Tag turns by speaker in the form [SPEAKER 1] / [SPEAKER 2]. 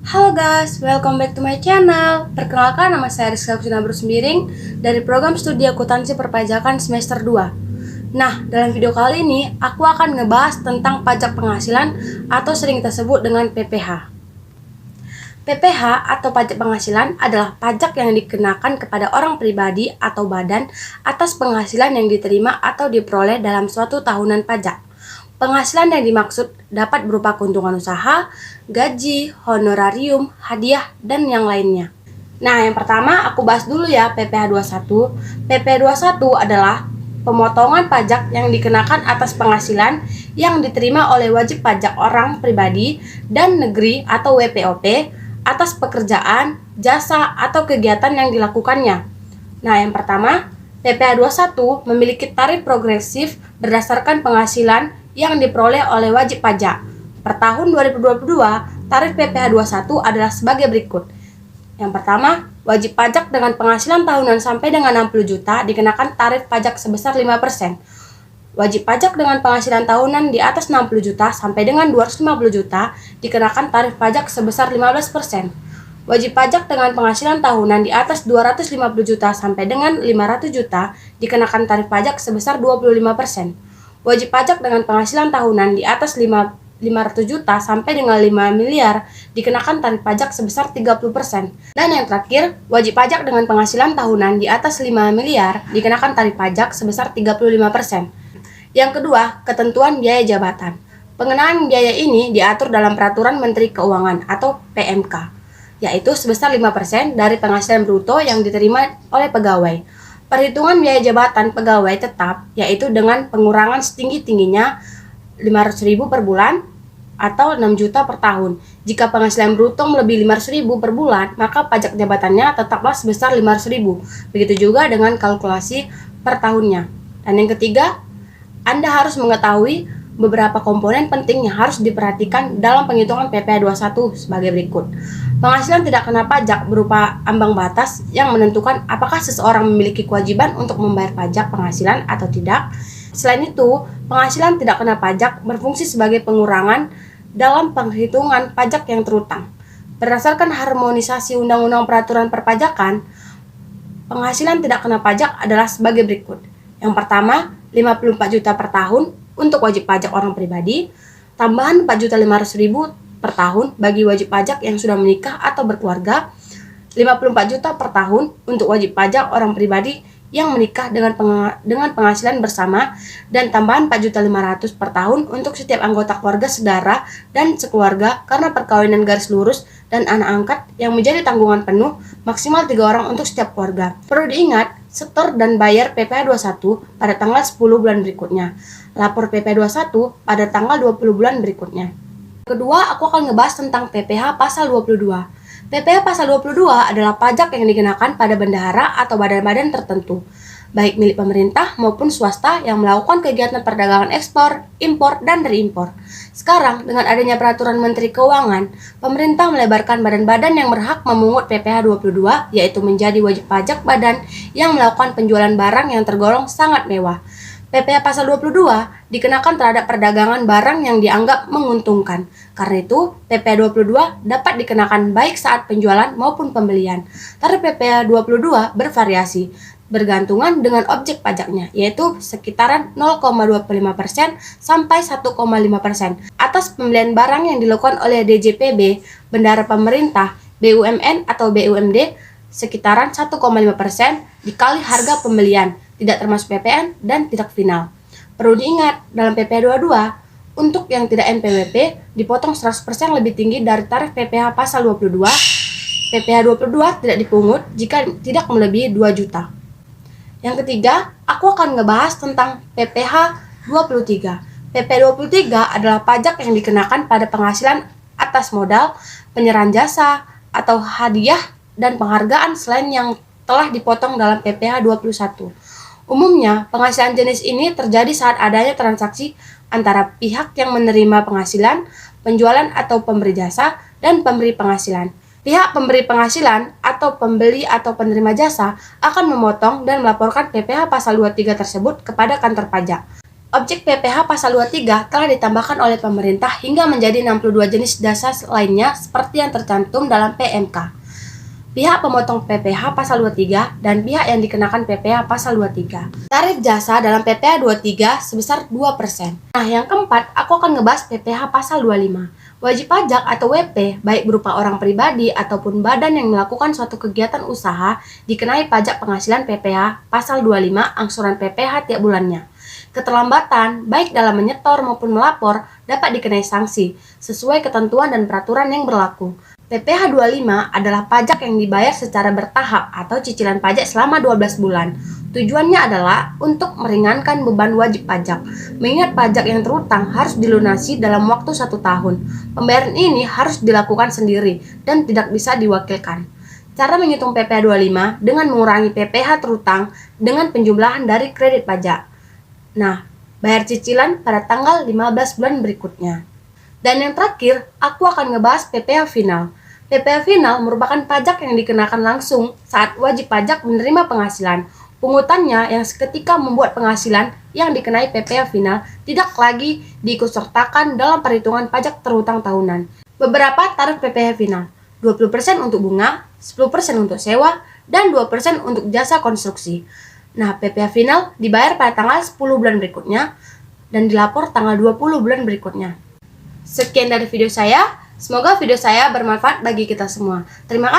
[SPEAKER 1] Halo guys, welcome back to my channel. Perkenalkan, nama saya Rizka Kusina Brusmiring dari program studi akuntansi perpajakan semester 2. Nah, dalam video kali ini aku akan ngebahas tentang pajak penghasilan atau sering kita sebut dengan PPh. PPh atau pajak penghasilan adalah pajak yang dikenakan kepada orang pribadi atau badan atas penghasilan yang diterima atau diperoleh dalam suatu tahunan pajak. Penghasilan yang dimaksud dapat berupa keuntungan usaha, gaji, honorarium, hadiah, dan yang lainnya. Nah, yang pertama aku bahas dulu ya PPh 21. PPh 21 adalah pemotongan pajak yang dikenakan atas penghasilan yang diterima oleh wajib pajak orang pribadi dan negeri atau WPOP atas pekerjaan, jasa, atau kegiatan yang dilakukannya. Nah, yang pertama, PPh 21 memiliki tarif progresif berdasarkan penghasilan yang diperoleh oleh wajib pajak. Per tahun 2022, tarif PPh 21 adalah sebagai berikut. Yang pertama, wajib pajak dengan penghasilan tahunan sampai dengan 60 juta dikenakan tarif pajak sebesar 5%. Wajib pajak dengan penghasilan tahunan di atas 60 juta sampai dengan 250 juta dikenakan tarif pajak sebesar 15%. Wajib pajak dengan penghasilan tahunan di atas 250 juta sampai dengan 500 juta dikenakan tarif pajak sebesar 25%. Wajib pajak dengan penghasilan tahunan di atas 500 juta sampai dengan 5 miliar dikenakan tarif pajak sebesar 30%. Dan yang terakhir, wajib pajak dengan penghasilan tahunan di atas 5 miliar dikenakan tarif pajak sebesar 35%. Yang kedua, ketentuan biaya jabatan. Pengenaan biaya ini diatur dalam Peraturan Menteri Keuangan atau PMK, yaitu sebesar 5% dari penghasilan bruto yang diterima oleh pegawai. Perhitungan biaya jabatan pegawai tetap yaitu dengan pengurangan setinggi-tingginya 500.000 per bulan atau 6 juta per tahun. Jika penghasilan bruto melebihi 500.000 per bulan, maka pajak jabatannya tetaplah sebesar 500.000. Begitu juga dengan kalkulasi per tahunnya. Dan yang ketiga, Anda harus mengetahui beberapa komponen penting yang harus diperhatikan dalam penghitungan PPh 21 sebagai berikut. Penghasilan tidak kena pajak berupa ambang batas yang menentukan apakah seseorang memiliki kewajiban untuk membayar pajak penghasilan atau tidak. Selain itu, penghasilan tidak kena pajak berfungsi sebagai pengurangan dalam penghitungan pajak yang terutang. Berdasarkan harmonisasi Undang-Undang Peraturan Perpajakan, penghasilan tidak kena pajak adalah sebagai berikut. Yang pertama, 54 juta per tahun untuk wajib pajak orang pribadi, tambahan 4.500.000 per tahun bagi wajib pajak yang sudah menikah atau berkeluarga, 54 juta per tahun untuk wajib pajak orang pribadi yang menikah dengan penghasilan bersama, dan tambahan 4.500.000 per tahun untuk setiap anggota keluarga sedara dan sekeluarga karena perkawinan garis lurus dan anak angkat yang menjadi tanggungan penuh maksimal 3 orang untuk setiap keluarga. Perlu diingat, setor dan bayar PPh 21 pada tanggal 10 bulan berikutnya. Lapor PPh 21 pada tanggal 20 bulan berikutnya. Kedua, aku akan ngebahas tentang PPh pasal 22. PPh pasal 22 adalah pajak yang dikenakan pada bendahara atau badan-badan tertentu, baik milik pemerintah maupun swasta yang melakukan kegiatan perdagangan ekspor, impor, dan reimpor. Sekarang, dengan adanya Peraturan Menteri Keuangan, pemerintah melebarkan badan-badan yang berhak memungut PPh 22, yaitu menjadi wajib pajak badan yang melakukan penjualan barang yang tergolong sangat mewah. PPh pasal 22 dikenakan terhadap perdagangan barang yang dianggap menguntungkan. Karena itu, PPh 22 dapat dikenakan baik saat penjualan maupun pembelian. Tarif PPh 22 bervariasi, bergantungan dengan objek pajaknya, yaitu sekitaran 0,25% sampai 1,5% atas pembelian barang yang dilakukan oleh DJPB, bendahara pemerintah, BUMN atau BUMD, sekitaran 1,5% dikali harga pembelian, tidak termasuk PPN dan tidak final. Perlu diingat, dalam PPh 22, untuk yang tidak NPWP dipotong 100% lebih tinggi dari tarif PPh pasal 22. PPh 22 tidak dipungut jika tidak melebihi 2 juta. Yang ketiga, aku akan ngebahas tentang PPh 23. PPh 23 adalah pajak yang dikenakan pada penghasilan atas modal, penyerahan jasa, atau hadiah dan penghargaan selain yang telah dipotong dalam PPh 21. Umumnya, penghasilan jenis ini terjadi saat adanya transaksi antara pihak yang menerima penghasilan, penjualan atau pemberi jasa, dan pemberi penghasilan. Pihak pemberi penghasilan atau pembeli atau penerima jasa akan memotong dan melaporkan PPh pasal 23 tersebut kepada kantor pajak. Objek PPh pasal 23 telah ditambahkan oleh pemerintah hingga menjadi 62 jenis jasa lainnya seperti yang tercantum dalam PMK. Pihak pemotong PPh pasal 23 dan pihak yang dikenakan PPh pasal 23. Tarif jasa dalam PPh 23 sebesar 2%. Nah, yang keempat, aku akan ngebahas PPh pasal 25. Wajib pajak atau WP, baik berupa orang pribadi ataupun badan yang melakukan suatu kegiatan usaha, dikenai pajak penghasilan PPh pasal 25 angsuran PPh tiap bulannya. Keterlambatan, baik dalam menyetor maupun melapor, dapat dikenai sanksi, sesuai ketentuan dan peraturan yang berlaku. PPh 25 adalah pajak yang dibayar secara bertahap atau cicilan pajak selama 12 bulan. Tujuannya adalah untuk meringankan beban wajib pajak, mengingat pajak yang terutang harus dilunasi dalam waktu 1 tahun. Pembayaran ini harus dilakukan sendiri dan tidak bisa diwakilkan. Cara menghitung PPh 25 dengan mengurangi PPh terutang dengan penjumlahan dari kredit pajak. Nah, bayar cicilan pada tanggal 15 bulan berikutnya. Dan yang terakhir, aku akan ngebahas PPh final. PPh final merupakan pajak yang dikenakan langsung saat wajib pajak menerima penghasilan. Pungutannya yang seketika membuat penghasilan yang dikenai PPh final tidak lagi diikutsertakan dalam perhitungan pajak terhutang tahunan. Beberapa tarif PPh final, 20% untuk bunga, 10% untuk sewa, dan 2% untuk jasa konstruksi. Nah, PPh final dibayar pada tanggal 10 bulan berikutnya dan dilapor tanggal 20 bulan berikutnya. Sekian dari video saya. Semoga video saya bermanfaat bagi kita semua. Terima kasih.